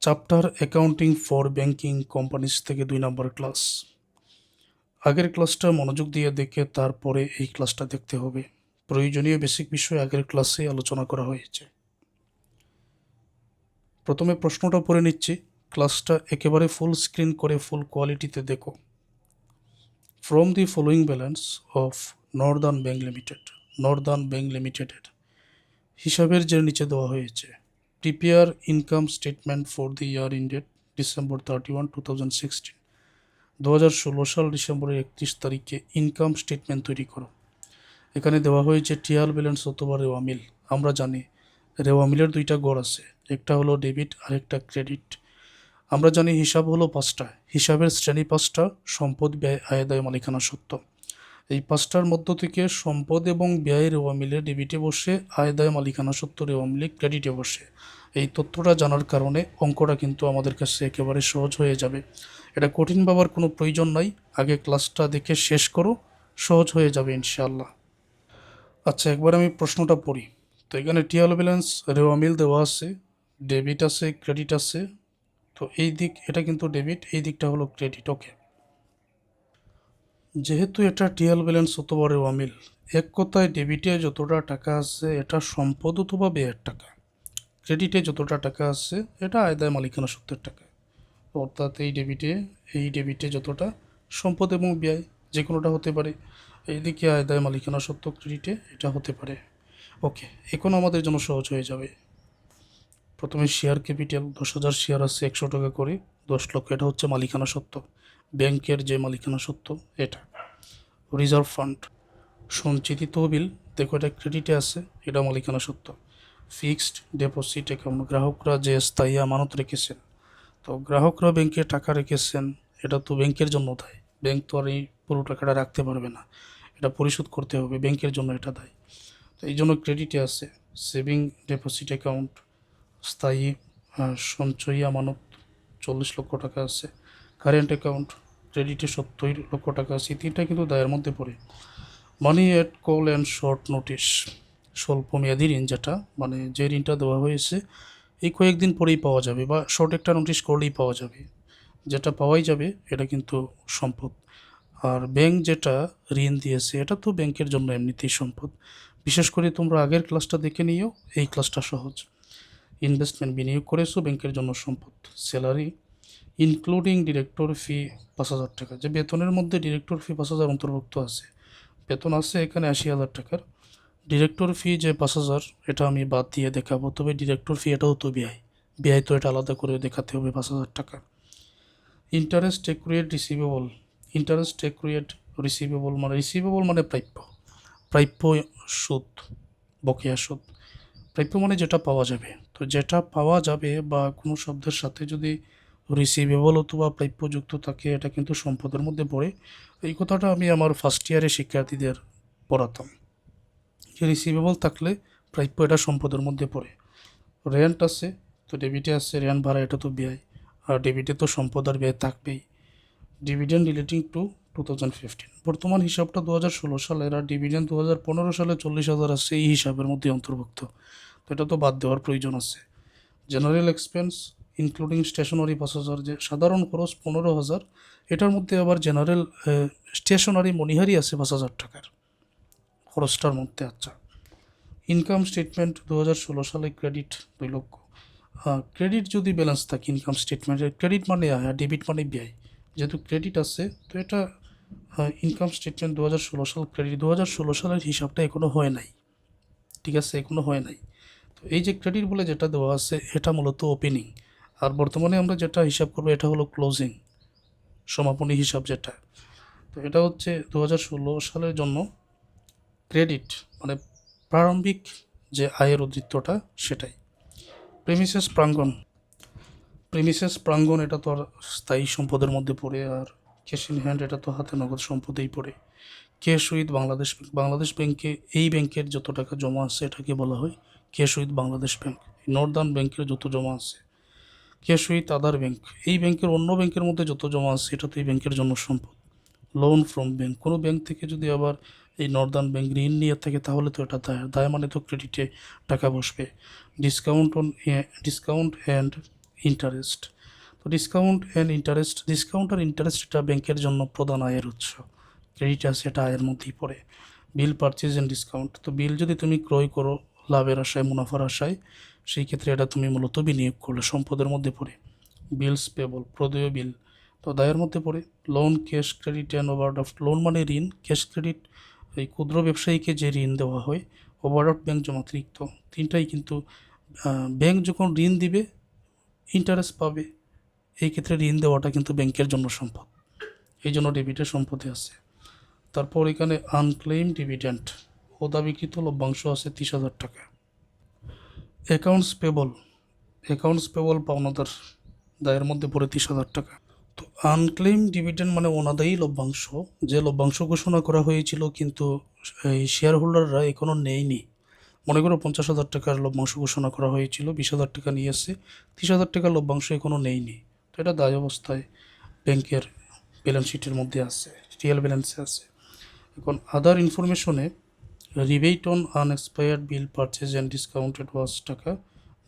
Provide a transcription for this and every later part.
Chapter accounting for banking companies থেকে 2 নম্বর class. আগের ক্লাসটা মনোযোগ দিয়ে দেখে তারপরে এই ক্লাসটা দেখতে হবে। প্রয়োজনীয় বেসিক বিষয় আগের ক্লাসে আলোচনা করা হয়েছে। প্রথমে প্রশ্নটা পড়ে নিচ্ছি, ক্লাসটা একেবারে ফুল স্ক্রিন করে ফুল কোয়ালিটিতে দেখো। From the following balance of Northern bank লিমিটেডের হিসাবের যে নিচে দেওয়া হয়েছে, prepare income statement for the year ended December 31, 2016। 2016 সাল ডিসেম্বরের 31 তারিখে ইনকাম স্টেটমেন্ট তৈরি করো। এখানে দেওয়া হয়েছে ট্রায়াল ব্যালেন্স অথবা রেওয়া মিল। আমরা জানি রেওয়া মিলের 2টা গড় আছে, একটা হলো ডেবিট আর একটা ক্রেডিট। আমরা জানি হিসাব হলো 5টা, হিসাবের শ্রেণী 5টা: সম্পদ, ব্যয়, আয়, দায়, মালিকানা সত্ত্ব। এই 5টার মধ্য থেকে সম্পদ এবং ব্যয় রেওয়া মিলে ডেবিটে বসে, আয়, দায়, মালিকানা সত্ত্ব রেওয়া মিলে ক্রেডিটে বসে। এই তথ্যটা জানার কারণে অঙ্কটা কিন্তু আমাদের কাছে একেবারে সহজ হয়ে যাবে। এটা কঠিন ভাবার কোনো প্রয়োজন নাই, আগে ক্লাসটা দেখে শেষ করো, সহজ হয়ে যাবে ইনশাআল্লাহ। আচ্ছা, একবার আমি প্রশ্নটা পড়ি। তো এখানে ট্রায়াল ব্যালেন্স রেওয়া মিল দেওয়া আছে, ডেবিট আছে, ক্রেডিট আছে। তো এই দিক এটা কিন্তু ডেবিট, এই দিকটা হলো ক্রেডিট। ওকে, যেহেতু এটা ট্রায়াল ব্যালেন্স অথবা রেওয়া মিল, এক কথায় ডেবিটে যতটা টাকা আছে এটা সম্পদ অথবা ব্যয়ের টাকা, ক্রেডিটে যতটা টাকা আছে এটা আয় দায় মালিকানা সত্ত্বের টাকা। অর্থাৎ এই ডেবিটে যতটা সম্পদ এবং ব্যয় যে কোনোটা হতে পারে, এইদিকে আয় দায় মালিকানা সত্ত্ব ক্রেডিটে এটা হতে পারে। ওকে, এখন আমাদের জন্য সহজ হয়ে যাবে। প্রথমে শেয়ার ক্যাপিটাল 10,000 শেয়ার আছে 100 টাকা করে, 10 লক্ষ, এটা হচ্ছে মালিকানা সত্ত্ব, ব্যাংকের যে মালিকানা সত্ত্ব এটা। রিজার্ভ ফান্ড সঞ্চিত তহবিল, দেখো এটা ক্রেডিটে আছে, এটা মালিকানা সত্ত্ব। ফিক্সড ডিপোজিট অ্যাকাউন্ট, গ্রাহকরা যে স্থায়ী আমানত রেখেছেন, তো গ্রাহকরা ব্যাংকে টাকা রেখেছেন, এটা তো ব্যাংকের জন্য দায়। ব্যাংক তো আর এই পুরো টাকাটা রাখতে পারবে না, এটা পরিশোধ করতে হবে, ব্যাংকের জন্য এটা দায়, তো এই জন্য ক্রেডিটে আছে। সেভিং ডিপোজিট অ্যাকাউন্ট, স্থায়ী সঞ্চয়ী আমানত 40 লক্ষ টাকা আছে। কারেন্ট অ্যাকাউন্ট, ক্রেডিটে 70 লক্ষ টাকা আছে। তিনটা কিন্তু দায়ের মধ্যে পড়ে। মানি এট কল অ্যান্ড শর্ট নোটিশ, স্বল্প মেয়াদী ঋণ, যেটা মানে যে ঋণটা দেওয়া হয়েছে এই কয়েকদিন পরেই পাওয়া যাবে, বা শর্ট একটা নোটিশ করলেই পাওয়া যাবে, যেটা পাওয়াই যাবে, এটা কিন্তু সম্পদ। আর ব্যাংক যেটা ঋণ দিয়েছে এটা তো ব্যাংকের জন্য এমনিতেই সম্পদ। বিশেষ করে তোমরা আগের ক্লাসটা দেখে নিও, এই ক্লাসটা সহজ। ইনভেস্টমেন্ট, বিনিয়োগ করেছো, ব্যাংকের জন্য সম্পদ। স্যালারি ইনক্লুডিং ডিরেক্টর ফি 5,000 টাকা, যে বেতনের মধ্যে ডিরেক্টর ফি 5,000 অন্তর্ভুক্ত আছে। বেতন আছে এখানে 80,000 টাকার, ডিরেক্টর ফি যে 5,000 এটা আমি বাদ দিয়ে দেখাবো, তবে ডিরেক্টর ফি এটাও তো ব্যয় তো এটা আলাদা করে দেখাতে হবে 5,000 টাকা। Interest accurate receivable, interest accurate receivable মানে প্রাপ্য সুদ, বকেয়া সুদ। প্রাপ্য মানে যেটা পাওয়া যাবে, তো যেটা পাওয়া যাবে বা কোনো শব্দের সাথে যদি রিসিভেবল অথবা প্রাপ্য যুক্ত থাকে এটা কিন্তু সম্পদের মধ্যে পড়ে। এই কথাটা আমি আমার ফার্স্ট ইয়ারে শিক্ষার্থীদের পড়াতাম, যে রিসিভেবল থাকলে প্রাপ্য এটা সম্পদের মধ্যে পড়ে। রেন্ট আছে, তো ডেবিটে আছে রেন্ট ভাড়া, এটা তো ব্যয়, আর ডেবিটে তো সম্পদ আর ব্যয় থাকবেই। ডিভিডেন্ড রিলেটিং টু 2015, বর্তমান হিসাবটা 2016 সালের, আর ডিভিডেন্ড 2015 সালে 40,000 আছে, এই হিসাবের মধ্যে অন্তর্ভুক্ত, তো এটা তো বাদ দেওয়ার প্রয়োজন আছে। জেনারেল এক্সপেন্স ইনক্লুডিং স্টেশনারি 5,000, যে সাধারণ খরচ 15,000, এটার মধ্যে আবার জেনারেল স্টেশনারি মনিহারি আছে 5,000 টাকার খরচটার মধ্যে। আচ্ছা, ইনকাম স্টেটমেন্ট 2016 সালে ক্রেডিট 2 লক্ষ। ক্রেডিট যদি ব্যালেন্স থাকে ইনকাম স্টেটমেন্টের, ক্রেডিট মানে আয় আর ডেবিট মানে ব্যয়, যেহেতু ক্রেডিট আছে তো এটা ইনকাম স্টেটমেন্ট 2016 সাল ক্রেডিট। 2016 সালের হিসাবটা এখনও হয় নাই, ঠিক আছে, এখনও হয় নাই। তো এই যে ক্রেডিট বলে যেটা দেওয়া আছে এটা মূলত ওপেনিং, আর বর্তমানে আমরা যেটা হিসাব করবো এটা হলো ক্লোজিং, সমাপনী হিসাব যেটা। তো এটা হচ্ছে 2016 সালের জন্য ক্রেডিট, মানে প্রারম্ভিক যে আয়ের উদ্বৃত্তটা সেটাই। প্রেমিসেস প্রাঙ্গণ এটা তো আর স্থায়ী সম্পদের মধ্যে পড়ে, আর ক্যাশ ইন হ্যান্ড এটা তো হাতে নগদ সম্পদেই পড়ে। ক্যাশ উইথ বাংলাদেশ ব্যাংকে, এই ব্যাংকের যত টাকা জমা আছে এটাকে বলা হয় cash with Bangladesh bank. Northern ব্যাংকের যত জমা আছে, ক্যাশ উইথ আদার ব্যাংক, এই ব্যাংকের অন্য ব্যাংকের মধ্যে যত জমা আছে এটা তো এই ব্যাংকের জন্য সম্পদ। লোন ফ্রম ব্যাংক, কোনো ব্যাংক থেকে যদি আবার এই নর্দার্ন ব্যাংক ঋণ নিয়ে থাকে তাহলে তো এটা দায় মানে তো ক্রেডিটে টাকা বসবে। Discount and interest. তো ডিসকাউন্ট আর ইন্টারেস্ট এটা ব্যাংকের জন্য প্রধান আয়ের উৎস। ক্রেডিট আছে, এটা আয়ের মধ্যেই পড়ে। বিল পারচেজ অ্যান্ড ডিসকাউন্ট, তো বিল যদি তুমি ক্রয় করো লাভের আশায়, মুনাফার আশায়, সেই ক্ষেত্রে এটা তুমি মূলত বিনিয়োগ করলে সম্পদের মধ্যে পড়ে। বিলস পেবল, প্রদেয় বিল, তো দায়ের মধ্যে পড়ে। Loan, cash credit and overdraft. Loan মানে ঋণ, ক্যাশ ক্রেডিট এই ক্ষুদ্র ব্যবসায়ীকে যে ঋণ দেওয়া হয়, ওভারড্রাফট ব্যাংক জমাতিরিক্ত। তিনটাই কিন্তু ব্যাংক যখন ঋণ দিবে ইন্টারেস্ট পাবে, এই ক্ষেত্রে ঋণ দেওয়াটা কিন্তু ব্যাংকের জন্য সম্পদ, এই জন্য ডেবিটের সম্পদে আছে। তারপর এখানে আনক্লেইম ডিভিডেন্ড, অদাবিকৃত লভ্যাংশ আছে 30,000 টাকা। অ্যাকাউন্টস পেবল পাওনাদার, দায়ের মধ্যে পড়ে 30,000 টাকা। তো আনক্লেইম ডিভিডেন্ড মানে অনাদায়ী লভ্যাংশ, যে লভ্যাংশ ঘোষণা করা হয়েছিল কিন্তু এই শেয়ার হোল্ডাররা এখনও নেয়নি। মনে করো 50,000 টাকার লভ্যাংশ ঘোষণা করা হয়েছিল, 20,000 টাকা নিয়ে এসে 30,000 টাকার লভ্যাংশ এখনও নেয়নি, তো এটা দায় অবস্থায় ব্যাংকের ব্যালেন্স শিটের মধ্যে আছে, রিয়েল ব্যালেন্সে আছে। এখন আদার ইনফরমেশনে rebate on unexpired bill purchase and discounted was টাকা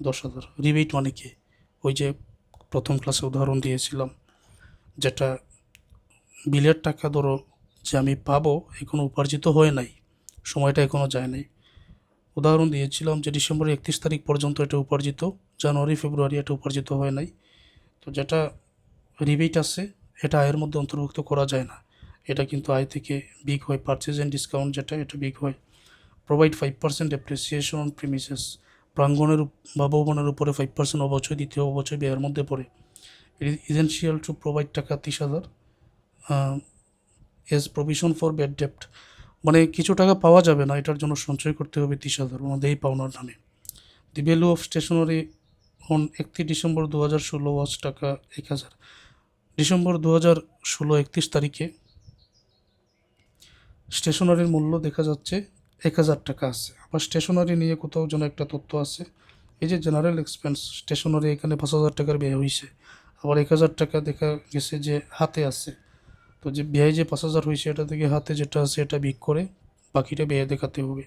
10,000। রিবেট মানে কি? ওই যে প্রথম ক্লাসে উদাহরণ দিয়েছিলাম, যেটা বিলের টাকা ধরো যে আমি পাবো এখনও উপার্জিত হয় নাই, সময়টা এখনও যায় নাই। উদাহরণ দিয়েছিলাম যে ডিসেম্বরের 31 তারিখ পর্যন্ত এটা উপার্জিত, জানুয়ারি ফেব্রুয়ারি এটা উপার্জিত হয় নাই। তো যেটা রিবেট আছে এটা আয়ের মধ্যে অন্তর্ভুক্ত করা যায় না, এটা কিন্তু আয় থেকে বিগ হয়। পারচেজ অ্যান্ড ডিসকাউন্ট যেটা, এটা বিগ হয়। প্রোভাইড 5% অ্যাপ্রিসিয়েশন অন প্রিমিসেস, প্রাঙ্গণের বা ভবনের উপরে 5% অবচয়, দ্বিতীয় অবচয় ব্যয়ের মধ্যে পড়ে। ইসেনশিয়াল টু প্রোভাইড টাকা 30,000 এজ প্রভিশন ফর ব্যাড ডেপ্ট, মানে কিছু টাকা পাওয়া যাবে না, এটার জন্য সঞ্চয় করতে হবে 30,000 ওনাদের এই পাওনার নামে। The value of stationery on 31 December 2016 was টাকা 1,000। ডিসেম্বর 2016 31 তারিখে স্টেশনারির মূল্য দেখা যাচ্ছে 1,000 টাকা আছে। আবার স্টেশনারি নিয়ে কোথাও যেন একটা তথ্য আছে, এই যে জেনারেল এক্সপেন্স, স্টেশনারি এখানে 5,000 টাকার ব্যয় হয়েছে, আবার 1,000 টাকা দেখা গেছে যে হাতে আছে। তো যে ব্যয় যে 5,000 হয়েছে এটা থেকে হাতে যেটা আছে এটা বিক করে বাকিটা ব্যয় দেখাতে হবে।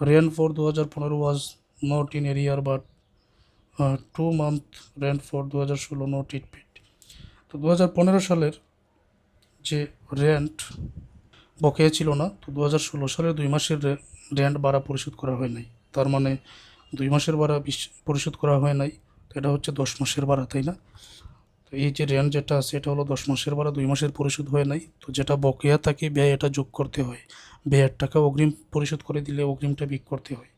Rent for 2015 was not in arrear but 2 month rent for 2016 not it paid. তো 2015 সালের যে রেন্ট বকেয়া ছিল না, তো 2016 সালের 2 মাসের রেন্ট ভাড়া পরিশোধ করা হয় নাই, তার মানে 2 মাসের ভাড়া পরিশোধ করা হয় নাই, তো এটা হচ্ছে 10 মাসের ভাড়া, তাই না? তো এই যে রেন্ট যেটা আছে এটা হলো 10 মাসের ভাড়া, 2 মাসের পরিশোধ হয় নাই, তো যেটা বকেয়া থাকে ব্যয় এটা যোগ করতে হয়। ব্যয়ের টাকা অগ্রিম পরিশোধ করে দিলে অগ্রিমটা বিক করতে হয়।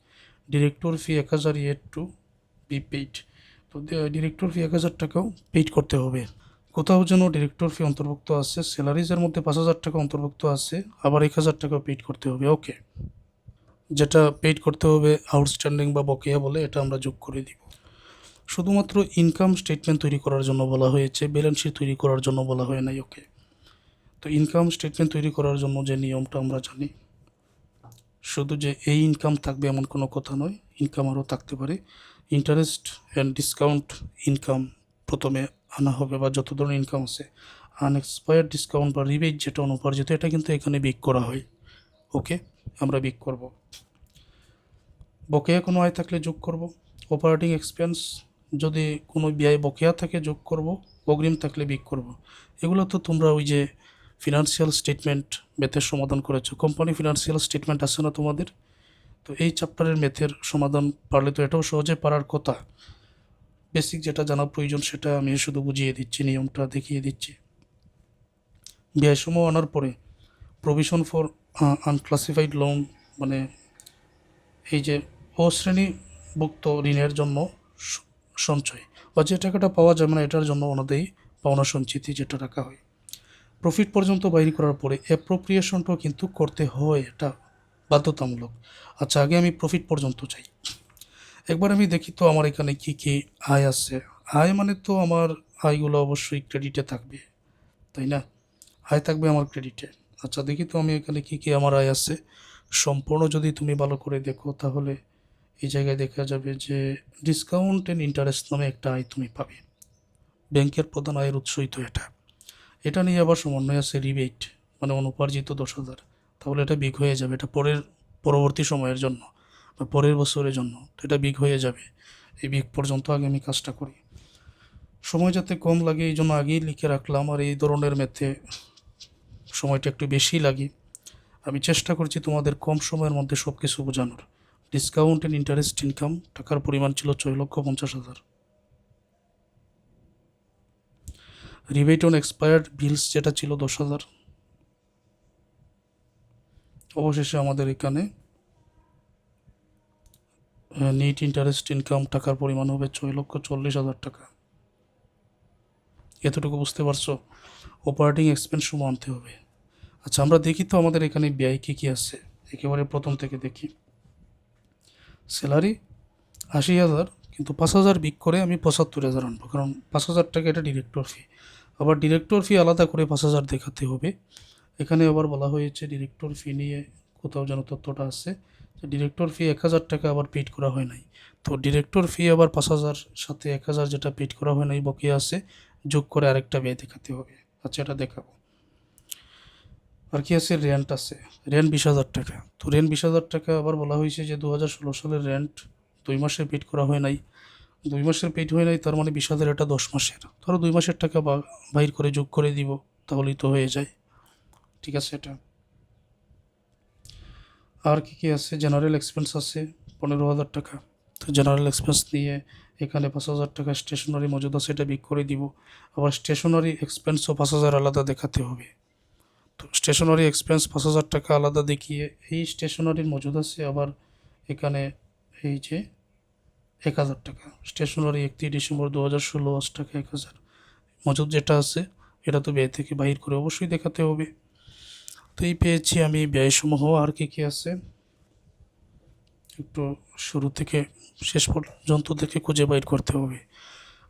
Director fee 1,000 yet two be paid, তো ডিরেক্টর ফি 1,000 টাকাও পেইড করতে হবে। কোথাও যেন ডিরেক্টর ফি অন্তর্ভুক্ত আছে, স্যালারিজের মধ্যে 5,000 টাকা অন্তর্ভুক্ত আছে, আবার 1,000 টাকা পেইড করতে হবে। ওকে, যেটা পেইড করতে হবে আউটস্ট্যান্ডিং বা বকেয়া বলে, এটা আমরা যোগ করে দিব। শুধুমাত্র ইনকাম স্টেটমেন্ট তৈরি করার জন্য বলা হয়েছে, ব্যালেন্স শিট তৈরি করার জন্য বলা হয় নাই। ওকে, তো ইনকাম স্টেটমেন্ট তৈরি করার জন্য যে নিয়মটা আমরা জানি, শুধু যে এই ইনকাম থাকবে এমন কোনো কথা নয়, ইনকাম আরও থাকতে পারে। ইন্টারেস্ট অ্যান্ড ডিসকাউন্ট ইনকাম প্রথমে আনা হবে, বা যত ধরনের ইনকাম আছে। আনএক্সপায়ার্ড ডিসকাউন্ট বা রিবেট যেটা অনুপার্জিত, এটা কিন্তু এখানে বিক করা হয়। ওকে, আমরা বিক করব। বকেয়া কোনো আয় থাকলে যোগ করব। অপারেটিং এক্সপেন্স, যদি কোনো ব্যয় বকেয়া থাকে যোগ করব, অগ্রিম থাকলে বিক করব। এগুলো তো তোমরা ওই যে ফিনান্সিয়াল স্টেটমেন্ট ম্যাথের সমাধান করেছো, কোম্পানি ফিনান্সিয়াল স্টেটমেন্ট আছে না তোমাদের, তো এই চ্যাপ্টারের ম্যাথের সমাধান পারলে তো এটাও সহজে পারার কথা। বেসিক যেটা জানা প্রয়োজন সেটা আমি শুধু বুঝিয়ে দিচ্ছি, নিয়মটা দেখিয়ে দিচ্ছি। ব্যয়সমূহ আনার পরে প্রভিশন ফর আনক্লাসিফাইড লোন, মানে এই যে অশ্রেণীভুক্ত ঋণের জন্য সঞ্চয়, বা যে টাকাটা পাওয়া যাবে না এটার জন্য ওনাদের পাওনা সঞ্চিতি যেটা রাখা হয়। প্রফিট পর্যন্ত বাইর করার পরে অ্যাপ্রোপ্রিয়েশনটাও কিন্তু করতে হয়, এটা বাধ্যতামূলক। আচ্ছা, আগে আমি প্রফিট পর্যন্ত চাই। একবার আমি দেখি তো আমার এখানে কি কি আয় আছে। আয় মানে তো আমার আয়গুলো অবশ্যই ক্রেডিটে থাকবে, তাই না? আয় থাকবে আমার ক্রেডিটে। আচ্ছা, দেখি তো আমি এখানে কি কি আমার আয় আছে। সম্পূর্ণ যদি তুমি ভালো করে দেখো তাহলে এই জায়গায় দেখা যাবে যে ডিসকাউন্ট অ্যান্ড ইন্টারেস্ট নামে একটা আয় তুমি পাবে। ব্যাংকের প্রধান আয়ের উৎসই তো এটা। এটা নিয়ে আবার সমন্বয় আছে রিবেট, মানে অনুপার্জিত 10,000, তাহলে এটা বিগ হয়ে যাবে, এটা পরবর্তী সময়ের জন্য বা পরের বছরের জন্য, তো এটা বিগ হয়ে যাবে। এই বিগ পর্যন্ত আগে আমি কাজটা করি। সময় যাতে কম লাগে এই জন্য আগেই লিখে রাখলাম, আর এই ধরনের ম্যাথে সময়টা একটু বেশি লাগে। আমি চেষ্টা করছি তোমাদের কম সময়ের মধ্যে সব কিছু বোঝানোর। ডিসকাউন্ট অ্যান্ড ইন্টারেস্ট ইনকাম টাকার পরিমাণ ছিল 6,50,000। রিবেট অন এক্সপায়ার্ড বিলস যেটা ছিল 10,000। অবশেষে আমাদের এখানে নেট ইন্টারেস্ট ইনকাম টাকার পরিমাণ হবে 6,40,000 টাকা। এতটুকু বুঝতে পারছো? অপারেটিং এক্সপেন্স সমূহ আনতে হবে। আচ্ছা, আমরা দেখি তো আমাদের এখানে ব্যয় কী কী আছে। একেবারে প্রথম থেকে দেখি। স্যালারি 80,000, কিন্তু 5,000 বিক করে আমি 75,000 আনবো, কারণ 5,000 টাকা এটা ডিরেক্টর ফি। আবার ডিরেক্টর ফি আলাদা করে 5,000 দেখাতে হবে। এখানে আবার বলা হয়েছে ডিরেক্টর ফি নিয়ে কোথাও যেন তথ্যটা আছে যে ডিরেক্টর ফি 1,000 টাকা আবার পেড করা হয় নাই। তো ডিরেক্টর ফি আবার 5,000 সাথে 1,000 যেটা পেড করা হয় নাই বকেয়া আছে, যোগ করে আরেকটা ব্যয় দেখাতে হবে। আচ্ছা, এটা দেখাবো। আর কি আছে? রেন্ট আছে। রেন্ট 20,000 টাকা। তো রেন্ট 20,000 টাকা আবার বলা হয়েছে যে 2016 সালের রেন্ট 2 মাসে পেড করা হয় নাই। 2 মাসের পেড হয় নাই, তার মানে 20,000 এটা 10 মাসের। ধরো 2 মাসের টাকা বাইর করে যোগ করে দিব, তাহলেই তো হয়ে যায়। ঠিক আছে এটা। আর কি কি আছে? জেনারেল এক্সপেন্স আছে 15,000 টাকা। তো জেনারেল এক্সপেন্স নিয়ে এখানে 5,000 টাকা স্টেশনারি মজুদ আছে, এটা বিক করে দিব। আবার স্টেশনারি এক্সপেন্সও 5,000 আলাদা দেখাতে হবে। তো স্টেশনারি এক্সপেন্স 5,000 টাকা আলাদা দেখিয়ে এই স্টেশনারির মজুদ আছে আবার এখানে এই যে 1,000 টাকা। স্টেশনারি 31 ডিসেম্বর 2016 8 টাকা 1,000 মজুদ যেটা আছে, এটা তো ব্যয় থেকে বাহির করে অবশ্যই দেখাতে হবে। তো এই পেয়েছি আমি ব্যয়সমূহ। আর কি কি আছে একটু শুরু থেকে শেষ পর্যন্ত থেকে খুঁজে বাইর করতে হবে।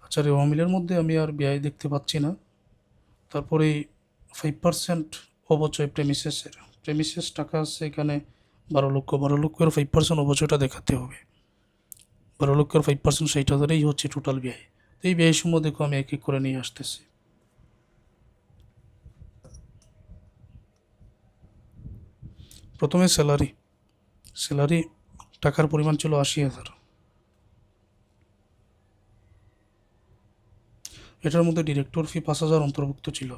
আচ্ছা, রে অমিলের মধ্যে আমি আর ব্যয় দেখতে পাচ্ছি না। তারপরে 5% অবচয় প্রেমিসেস টাকা আছে এখানে 12 লক্ষ। 12 লক্ষের 5% অবচয়টা দেখাতে হবে। 12 লক্ষের 5% 60,000 হচ্ছে টোটাল ব্যয়। তো এই ব্যয়সমূহ দেখো আমি এক এক করে নিয়ে আসতেছি। প্রথমে স্যালারি টাকার পরিমাণ ছিল 80,000। এটার মধ্যে ডিরেক্টর ফি 5,000 অন্তর্ভুক্ত ছিল।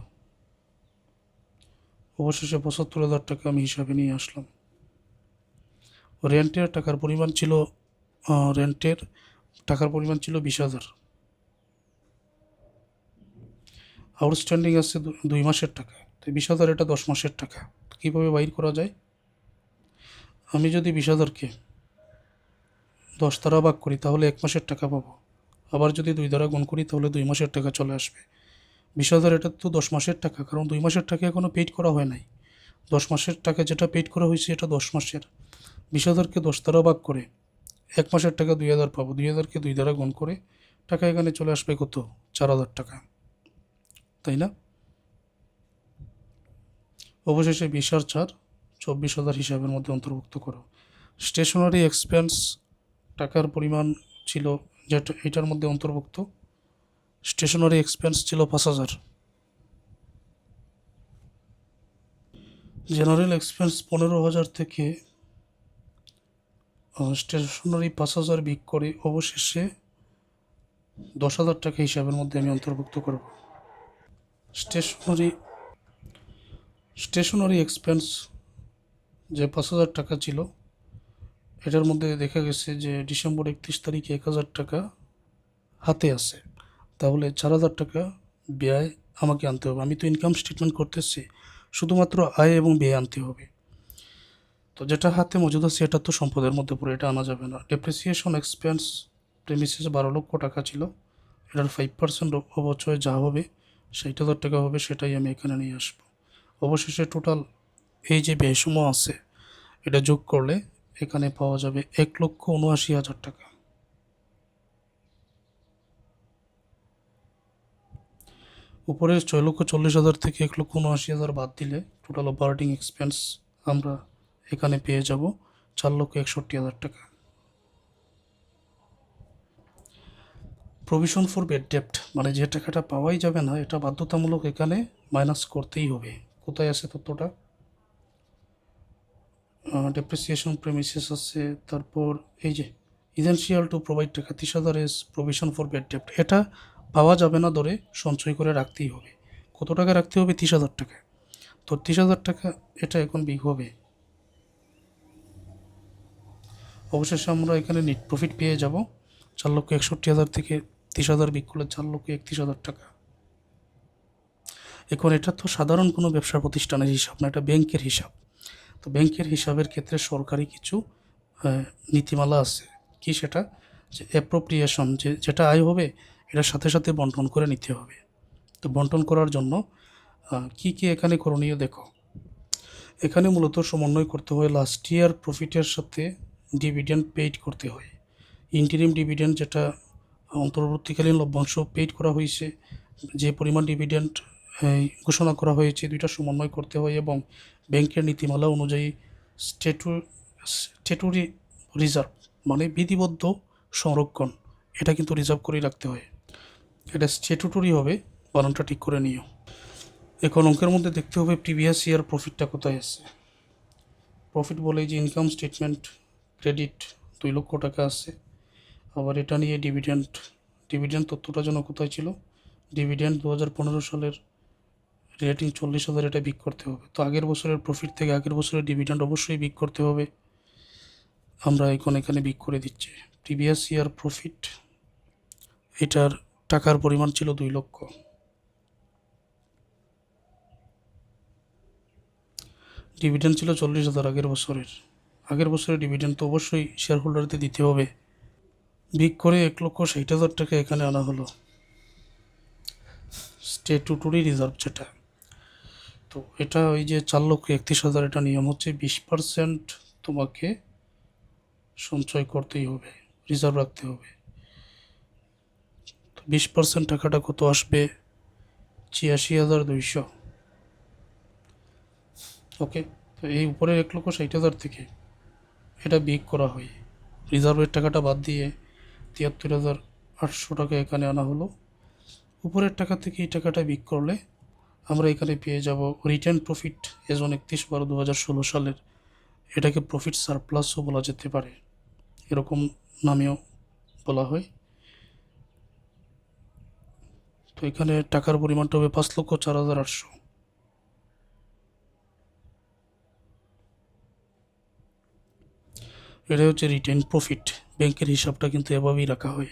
অবশেষে 75,000 টাকা আমি হিসাবে নিয়ে আসলাম। রেন্টের টাকার পরিমাণ ছিল 20,000। আউটস্ট্যান্ডিং আছে 2 মাসের টাকা। তো 20,000 এটা 10 মাসের টাকা। কীভাবে বাইর করা যায়? আমি যদি 20,000-কে 10 দ্বারা ভাগ করি তাহলে 1 মাসের টাকা পাবো। আবার যদি 2 দ্বারা গুণ করি তাহলে 2 মাসের টাকা চলে আসবে। 20,000 এটা তো 10 মাসের টাকা, কারণ 2 মাসের টাকা এখনও পেইড করা হয় নাই। 10 মাসের টাকা যেটা পেইড করা হয়েছে এটা 10 মাসের। 20,000-কে 10 দ্বারা ভাগ করে 1 মাসের টাকা 2,000 পাবো। 2,000-কে 2 দ্বারা গুণ করে টাকা এখানে চলে আসবে কত? 4,000 টাকা, তাই না? অবশেষে 20 আর 4 24,000 হিসাবের মধ্যে অন্তর্ভুক্ত করো। স্টেশনারি এক্সপেন্স টাকার পরিমাণ ছিল যেটা এটার মধ্যে অন্তর্ভুক্ত। স্টেশনারি এক্সপেন্স ছিল 5,000। জেনারেল এক্সপেন্স 15,000 থেকে স্টেশনারি 5,000 বিক করে অবশেষে 10,000 টাকা হিসাবের মধ্যে আমি অন্তর্ভুক্ত করব। স্টেশনারি এক্সপেন্স যে 5,000 টাকা ছিল, এটার মধ্যে দেখা গেছে যে ডিসেম্বর 31 তারিখে 1,000 টাকা হাতে আছে। তাহলে 4,000 টাকা ব্যয় আমাকে আনতে হবে। আমি তো ইনকাম স্টেটমেন্ট করতেছি, শুধুমাত্র আয় এবং ব্যয় আনতে হবে। তো যেটা হাতে মজুদ আছে এটা তো সম্পদের মধ্যে পড়ে, এটা আনা যাবে না। ডেপ্রিসিয়েশন এক্সপেন্স প্রেমিসেস 12 লক্ষ টাকা ছিল। এটার 5% অবচয় যা হবে 60,000 টাকা হবে, সেটাই আমি এখানে নিয়ে আসবো। অবশেষে টোটাল এই যে ব্যয়সমূহ আছে এটা যোগ করলে এখানে পাওয়া যাবে 1,79,000 টাকা। উপরে 6,40,000 থেকে 1,79,000 বাদ দিলে টোটাল অপারেটিং এক্সপেন্স আমরা এখানে পেয়ে যাব 4,61,000 টাকা। প্রভিশন ফর ব্যাড ডেপ্ট মানে যে টাকাটা পাওয়াই যাবে না, এটা বাধ্যতামূলক এখানে মাইনাস করতেই হবে। কোথায় আছে তথ্যটা? ডেপ্রিসিয়েশন প্রেমিসেস আছে, তারপর এই যে ইসেনশিয়াল টু প্রোভাইড টাকা 30,000 এস প্রভিশন ফর ব্যাড ডেপ্ট। এটা পাওয়া যাবে না ধরে সঞ্চয় করে রাখতেই হবে। কত টাকা রাখতে হবে? 30,000 টাকা। তো 30,000 টাকা এটা এখন বিক হবে। অবশেষে আমরা এখানে নেট প্রফিট পেয়ে যাব 4,61,000 থেকে 30,000 বিক করলে 4,31,000 টাকা। এখন এটা তো সাধারণ কোনো ব্যবসা প্রতিষ্ঠানের হিসাব না, এটা ব্যাংকের হিসাব। তো ব্যাংকের হিসাবের ক্ষেত্রে সরকারি কিছু নীতিমালা আছে। কি সেটা? যে অ্যাপ্রোপ্রিয়েশন, যেটা আয় হবে এটার সাথে সাথে বন্টন করে নিতে হবে। তো বন্টন করার জন্য কি কি এখানে করণীয় দেখো। এখানে মূলত সমন্বয় করতে হয় লাস্ট ইয়ার প্রফিটের সাথে ডিভিডেন্ড পেইড করতে হয়। ইন্টারিম ডিভিডেন্ড যেটা অন্তর্বর্তীকালীন লভ্যাংশ পেইড করা হয়েছে, যে পরিমাণ ডিভিডেন্ড ঘোষণা করা হয়েছে, দুইটা সমন্বয় করতে হয় এবং ব্যাংকের নীতিমালা অনুযায়ী স্ট্যাটুরি রিজার্ভ মানে বিধিবদ্ধ সংরক্ষণ, এটা কিন্তু রিজার্ভ করে রাখতে হয়। এটা স্ট্যাটুটরি হবে, বানানটা ঠিক করে নিও। এখন অঙ্কের মধ্যে দেখতে হবে প্রিভিয়াস ইয়ার প্রফিটটা কোথায় আছে। প্রফিট বলে যে ইনকাম স্টেটমেন্ট ক্রেডিট 2 লক্ষ টাকা আছে। আবার এটা নিয়ে ডিভিডেন্ড তথ্যটা যেন কোথায় ছিল? ডিভিডেন্ড 2015 সালের রেটিং 40,000, এটা বিক করতে হবে। তো আগের বছরের প্রফিট থেকে আগের বছরের ডিভিডেন্ড অবশ্যই বিক করতে হবে। আমরা এখন এখানে বিক করে দিচ্ছি প্রিভিয়াস ইয়ার প্রফিট। এটার টাকার পরিমাণ ছিল 2 লক্ষ। ডিভিডেন্ড ছিল 40,000 আগের বছরের ডিভিডেন্ড তো অবশ্যই শেয়ার হোল্ডারদের দিতে হবে। বিক করে 1,60,000 টাকা এখানে আনা হলো স্ট্যাটুটরি রিজার্ভ যেটা। তো এটা ওই যে 4,31,000, এটা নিয়ম হচ্ছে 20% তোমাকে সঞ্চয় করতেই হবে, রিজার্ভ রাখতে হবে। তো 20% টাকাটা কত আসবে? 86,200। ওকে, তো এই উপরের 1,60,000 থেকে এটা বিক করা হয়, রিজার্ভের টাকাটা বাদ দিয়ে 73,800 টাকা এখানে আনা হলো। উপরের টাকা থেকে এই টাকাটা বিক করলে আমরা এখানে পেয়ে যাব রিটার্ন প্রফিট এজ অন 31/12/2016 সালের। এটাকে প্রফিট সারপ্লাসও বলা যেতে পারে, এরকম নামেও বলা হয়। তো এখানে টাকার পরিমাণটা হবে 5,04,800। এটা হচ্ছে রিটেন প্রফিট। ব্যাংকের হিসাবটা কিন্তু এভাবেই রাখা হয়।